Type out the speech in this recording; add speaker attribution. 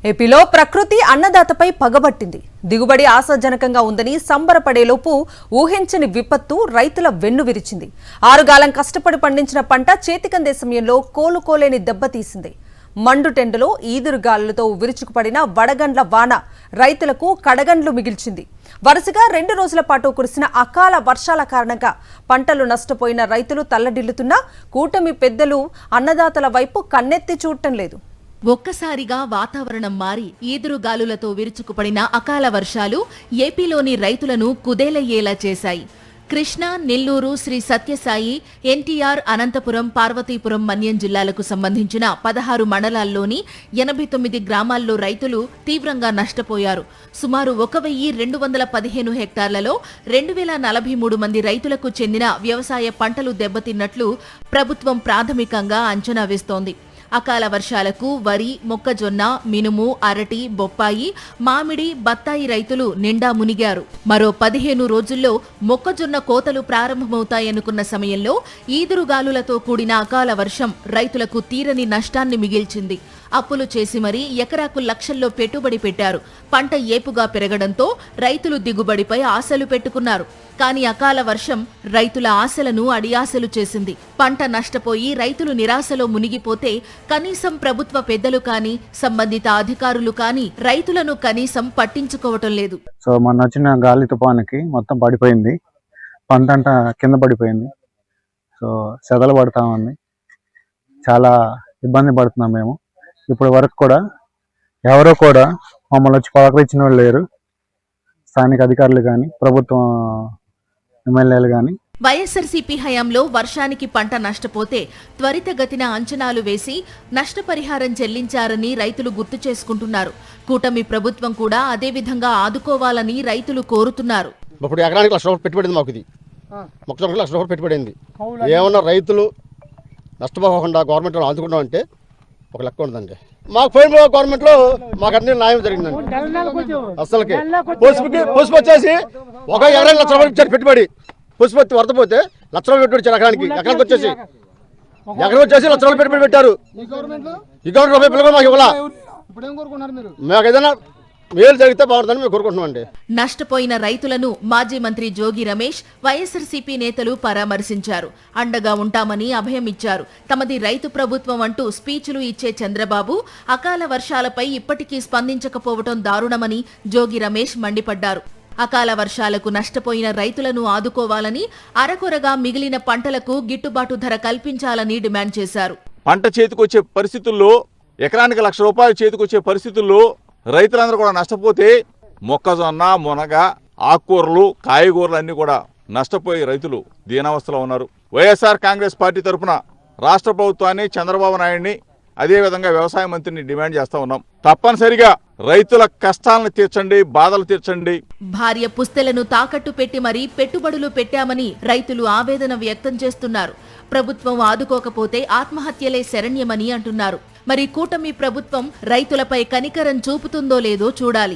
Speaker 1: ఏపీలో ప్రకృతి అన్నదాతపై పగబట్టింది. దిగుబడి ఆశాజనకంగా ఉందని సంబరపడేలోపు ఊహించని విపత్తు రైతుల వెన్ను విరిచింది. 6 గాలం కష్టపడి పండించిన పంట చేతికందే సమయంలో కోలుకోలేని దెబ్బతీసింది. మండుటెండలో ఈదురుగాలులతో విరుచుకుపడిన వడగండ్ల వాన రైతులకు కడగండ్లు మిగిల్చింది. వరుసగా 2 రోజుల పాటు కురిసిన అకాల వర్షాల కారణంగా పంటలు నష్టపోయిన రైతులు తల్లడిల్లుతున్నా కూటమి పెద్దలు అన్నదాతల వైపు కన్నెత్తి చూడటం లేదు.
Speaker 2: ఒక్కసారిగా వాతావరణం మారి ఈదురుగాలులతో విరుచుకుపడిన అకాల వర్షాలు ఏపీలోని రైతులను కుదేలయ్యేలా చేశాయి. కృష్ణా, నెల్లూరు, శ్రీ సత్యసాయి, ఎన్టీఆర్, అనంతపురం, పార్వతీపురం, మన్యం జిల్లాలకు సంబంధించిన 16 మండలాల్లోని 89 గ్రామాల్లో రైతులు తీవ్రంగా నష్టపోయారు. సుమారు 1215 హెక్టార్లలో 2043 మంది రైతులకు చెందిన వ్యవసాయ పంటలు దెబ్బతిన్నట్లు ప్రభుత్వం ప్రాథమికంగా అంచనా వేస్తోంది. అకాల వర్షాలకు వరి, మొక్కజొన్న, మినుము, అరటి, బొప్పాయి, మామిడి, బత్తాయి రైతులు నిండా మునిగారు. మరో 15 రోజుల్లో మొక్కజొన్న కోతలు ప్రారంభమవుతాయనుకున్న సమయంలో ఈదురుగాలులతో కూడిన అకాల వర్షం రైతులకు తీరని నష్టాన్ని మిగిల్చింది. అప్పులు చేసి మరీ ఎకరాకు లక్షల్లో పెట్టుబడి పెట్టారు. పంట ఏపుగా పెరగడంతో రైతులు దిగుబడిపై ఆశలు పెట్టుకున్నారు. కానీ అకాల వర్షం రైతుల ఆశలను అడియాసలు చేసింది. పంట నష్టపోయి రైతులు నిరాశలో మునిగిపోతే కనీసం ప్రభుత్వ పెద్దలు కానీ సంబంధిత అధికారులు కానీ రైతులను కనీసం పట్టించుకోవటం లేదు.
Speaker 3: సో మొన్న వచ్చిన గాలి తుఫానుకి మొత్తం పడిపోయింది. పంట అంతా కింద పడిపోయింది. సో సెదలు పడతా ఉంది. చాలా ఇబ్బంది పడుతున్నాం మేము. ఇప్పటి వరకు కూడా ఎవరో కూడా మమ్మల్ని వచ్చి పలకరించిన వాళ్ళు లేరు. స్థానిక అధికారులు కానీ ప్రభుత్వం ఎమ్మెల్యేలు కానీ.
Speaker 2: వైఎస్ఆర్సీపీ హయాంలో వర్షానికి పంట నష్టపోతే త్వరితగతిన అంచనాలు వేసి నష్టపరిహారం చెల్లించారని రైతులు గుర్తు చేసుకుంటున్నారు. కూటమి ప్రభుత్వం కూడా అదే విధంగా ఆదుకోవాలని రైతులు కోరుతున్నారు.
Speaker 4: ఇప్పుడు ఎకరానికి ₹1,00,000 పెట్టుబడింది. మాకు ఇది మొక్కజొన్నకి ₹1,00,000 పెట్టుబడింది. ఏమన్నా రైతులు నష్టపోకుండా గవర్నమెంట్ ఆదుకుంటాం అంటే ఒక లెక్క ఉండదండి. మాకు పోయిన గవర్నమెంట్లో మాకు అన్ని న్యాయం జరిగిందండి. అసలుకి పసుపు వచ్చేసి ఒక ఎకరానికి ₹1,00,000 ఇచ్చారు పెట్టుబడి. పసుపు వచ్చి వరద పోతే ₹1,00,000 పెట్టుబడి ఇచ్చారు. ఎకరానికి వచ్చేసి ₹1,00,000 పెట్టుబడి పెట్టారు. ఈ గవర్నమెంట్ రూపాయలు మాకు ఇవ్వాలా. మాకు ఏదైనా మేలు జరిగితే బాగుంటుందని మేము కోరుకుంటున్నామండి.
Speaker 2: నష్టపోయిన రైతులను మాజీ మంత్రి జోగి రమేష్, వైఎస్ఆర్సీపీ నేతలు పరామర్శించారు. అండగా ఉంటామని అభయం ఇచ్చారు. తమది రైతు ప్రభుత్వం అంటూ స్పీచ్లు ఇచ్చే చంద్రబాబు అకాల వర్షాలపై ఇప్పటికీ స్పందించకపోవటం దారుణమని జోగి రమేష్ మండిపడ్డారు. అకాల వర్షాలకు నష్టపోయిన రైతులను ఆదుకోవాలని, అరకొరగా మిగిలిన పంటలకు గిట్టుబాటు ధర కల్పించాలని డిమాండ్ చేశారు.
Speaker 5: పంట చేతికొచ్చే పరిస్థితుల్లో ఎకరానికి ₹1,00,000 చేతికొచ్చే పరిస్థితుల్లో రైతులందరూ కూడా నష్టపోతే మొక్కజొన్న, మునగ, ఆకుకూరలు, కాయగూరలు అన్ని కూడా నష్టపోయి రైతులు దీనావస్థలో ఉన్నారు. వైఎస్ఆర్ కాంగ్రెస్ పార్టీ తరఫున రాష్ట్ర ప్రభుత్వాన్ని, చంద్రబాబు నాయుడిని, అదేవిధంగా వ్యవసాయ మంత్రిని డిమాండ్ చేస్తా ఉన్నాం. తప్పనిసరిగా రైతుల కష్టాలను తీర్చండి, బాధలు తీర్చండి.
Speaker 2: భార్య పుస్తెలను తాకట్టు పెట్టి మరీ పెట్టుబడులు పెట్టామని రైతులు ఆవేదన వ్యక్తం చేస్తున్నారు. ప్రభుత్వం ఆదుకోకపోతే ఆత్మహత్యలే శరణ్యమని అంటున్నారు. మరి కూటమి ప్రభుత్వం రైతులపై కనికరం చూపుతుందో లేదో చూడాలి.